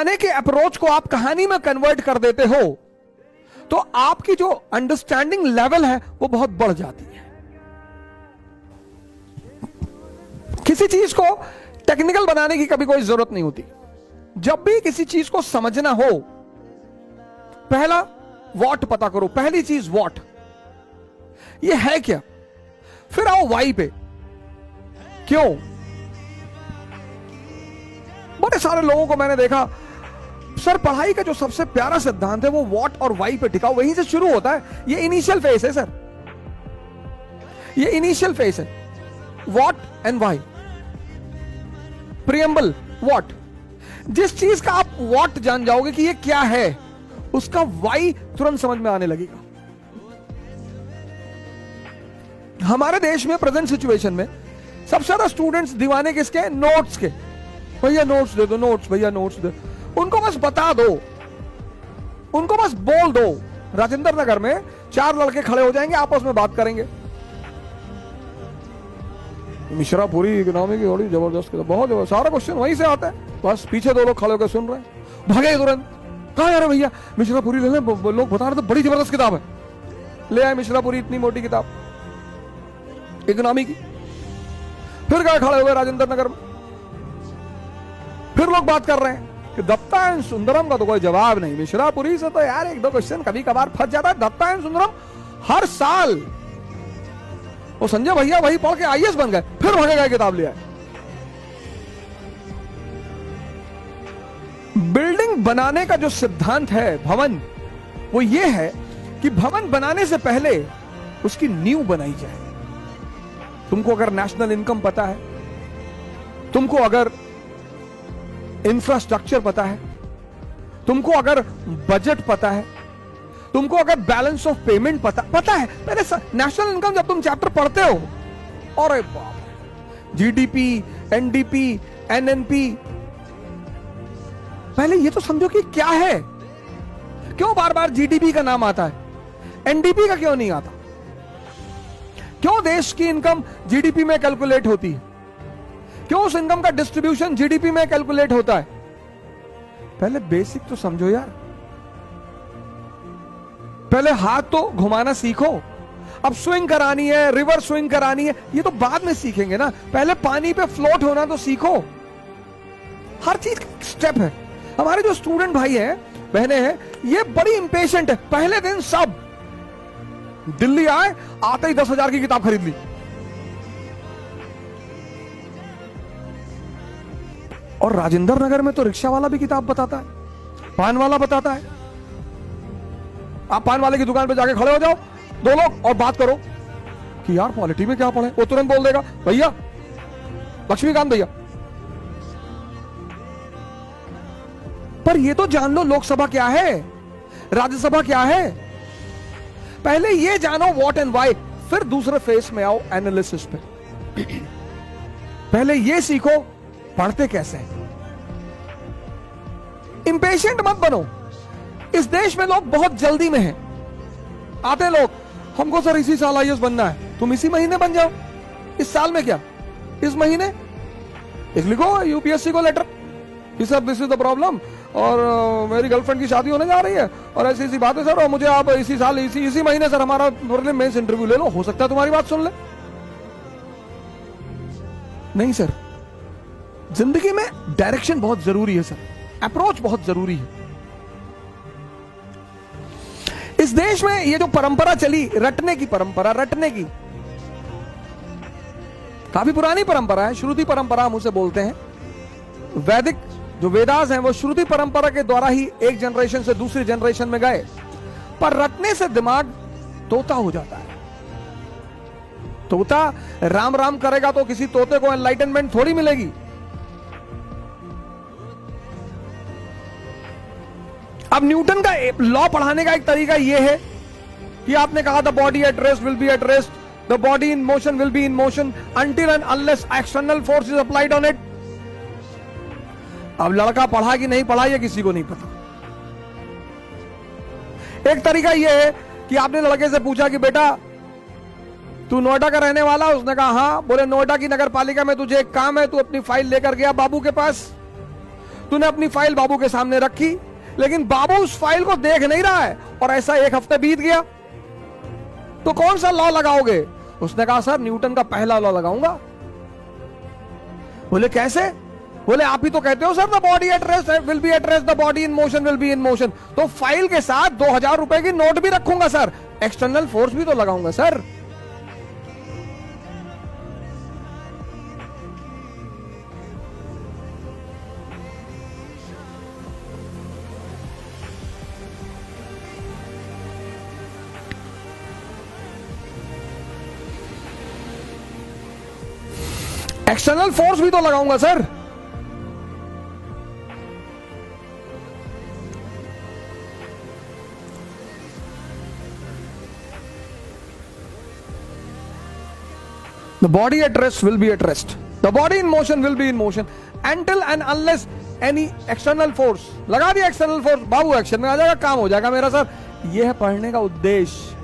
बनाने के अप्रोच को आप कहानी में कन्वर्ट कर देते हो तो आपकी जो अंडरस्टैंडिंग लेवल है वो बहुत बढ़ जाती है। किसी चीज को टेक्निकल बनाने की कभी कोई जरूरत नहीं होती। जब भी किसी चीज को समझना हो, पहला व्हाट पता करो। पहली चीज व्हाट, ये है क्या, फिर आओ वाई पे, क्यों। बड़े सारे लोगों को मैंने देखा, सर पढ़ाई का जो सबसे प्यारा सिद्धांत है वो व्हाट और वाई पे टिका, वहीं से शुरू होता है। ये इनिशियल फेस है सर, ये इनिशियल फेस है, what and why. Preamble what, जिस चीज का आप व्हाट जान जाओगे कि ये क्या है, उसका वाई तुरंत समझ में आने लगेगा। हमारे देश में प्रेजेंट सिचुएशन में सबसे ज्यादा स्टूडेंट्स दीवाने किसके, नोट्स के। भैया नोट्स दे दो, नोट्स भैया नोट्स दे। उनको बस बता दो, उनको बस बोल दो। राजेंद्र नगर में 4 लड़के खड़े हो जाएंगे, आपस में बात करेंगे, मिश्रा पूरी इकोनॉमी की बड़ी जबरदस्त, बहुत जबरदस्त, सारा क्वेश्चन वहीं से आता है। बस पीछे 2 लोग खड़े होकर सुन रहे हैं, भागे तुरंत, कहा यार भैया मिश्रा पूरी ले लें, लोग बता रहे थे बड़ी जबरदस्त किताब है। ले आए मिश्रा पूरी, इतनी मोटी किताब इकोनॉमी की। फिर गए खड़े हुए राजेंद्र नगर में, फिर लोग बात कर रहे हैं कि दत्ता एंड सुंदरम का तो कोई जवाब नहीं। मिश्रापुरी से तो यार 1-2 क्वेश्चन कभी कभार फंस जाता है। दत्ता एंड सुंदरम हर साल वो संजय भैया वही पढ़ के आईएएस बन गए, फिर भागे गए किताब ले आए। बिल्डिंग बनाने का जो सिद्धांत है भवन, वो ये है कि भवन बनाने से पहले उसकी नींव बनाई जाए। तुमको अगर नेशनल इनकम पता है, तुमको अगर इंफ्रास्ट्रक्चर पता है, तुमको अगर बजट पता है, तुमको अगर बैलेंस ऑफ पेमेंट पता है, पहले नेशनल इनकम जब तुम चैप्टर पढ़ते हो, और जीडीपी, एनडीपी, एनएनपी, पहले ये तो समझो कि क्या है। क्यों बार बार जीडीपी का नाम आता है, एनडीपी का क्यों नहीं आता? क्यों देश की इनकम जीडीपी में कैलकुलेट होती है? क्यों उस इनकम का डिस्ट्रीब्यूशन जीडीपी में कैलकुलेट होता है? पहले बेसिक तो समझो यार, पहले हाथ तो घुमाना सीखो। अब स्विंग करानी है, रिवर स्विंग करानी है, ये तो बाद में सीखेंगे ना। पहले पानी पे फ्लोट होना तो सीखो। हर चीज स्टेप है। हमारे जो स्टूडेंट भाई हैं, बहनें हैं, ये बड़ी इंपेशेंट है। पहले दिन सब दिल्ली आए, आते ही 10,000 की किताब खरीद ली। और राजेंद्र नगर में तो रिक्शा वाला भी किताब बताता है, पान वाला बताता है। आप पान वाले की दुकान पे जाके खड़े हो जाओ, 2 लोग, और बात करो कि यार पॉलिटी में क्या पढ़े, वो तुरंत बोल देगा भैया लक्ष्मीकांत भैया। पर ये तो जान लो लोकसभा क्या है, राज्यसभा क्या है। पहले ये जानो व्हाट एंड व्हाई, फिर दूसरे फेस में आओ एनालिसिस पे। पहले ये सीखो पढ़ते कैसे हैं। इंपेशेंट मत बनो। इस देश में लोग बहुत जल्दी में हैं। आते लोग, हमको सर इसी साल आईएएस बनना है, तुम इसी महीने बन जाओ। इस साल में क्या, इस महीने एक लिखो यूपीएससी को लेटर कि sir this is the problem, और मेरी गर्लफ्रेंड की शादी होने जा रही है, और ऐसी ऐसी बात है सर, और मुझे आप इसी साल इसी महीने सर हमारा मेंस इंटरव्यू ले लो, हो सकता है तुम्हारी बात सुन ले। नहीं सर, जिंदगी में डायरेक्शन बहुत जरूरी है सर, अप्रोच बहुत जरूरी है। इस देश में ये जो परंपरा चली, रटने की परंपरा, रटने की, काफी पुरानी परंपरा है, श्रुति परंपरा हम उसे बोलते हैं। वैदिक जो वेदास हैं वो श्रुति परंपरा के द्वारा ही एक जनरेशन से दूसरी जनरेशन में गए, पर रटने से दिमाग तोता हो जाता है। तोता राम राम करेगा तो किसी तोते को एनलाइटनमेंट थोड़ी मिलेगी। अब न्यूटन का लॉ पढ़ाने का एक तरीका यह है कि आपने कहा the body at rest will be at rest, the body in motion will be in motion until and unless external force is applied on it. अब लड़का पढ़ा कि नहीं पढ़ा ये किसी को नहीं पता। एक तरीका यह है कि आपने लड़के से पूछा कि बेटा तू नोएडा का रहने वाला? उसने कहा हाँ। बोले नोएडा की नगर पालिका में तुझे एक काम है, तू अपनी फाइल लेकर गया बाबू के पास। तूने अपनी फाइल बाबू के सामने रखी, लेकिन बाबू उस फाइल को देख नहीं रहा है, और ऐसा एक हफ्ता बीत गया, तो कौन सा लॉ लगाओगे? उसने कहा सर न्यूटन का पहला लॉ लगाऊंगा। बोले कैसे? बोले आप ही तो कहते हो sir the body at rest will be at rest, the body in motion will be in motion. तो फाइल के साथ 2000 रुपए की नोट भी रखूंगा सर, एक्सटर्नल फोर्स भी तो लगाऊंगा सर। एक्सटर्नल फोर्स भी तो लगाऊंगा sir. The body at rest will be at rest. The body in motion will be in motion until and unless any external force, लगा दिया एक्सटर्नल फोर्स, बाबू action में आ जाएगा, काम हो जाएगा मेरा सर। यह है पढ़ने का उद्देश्य।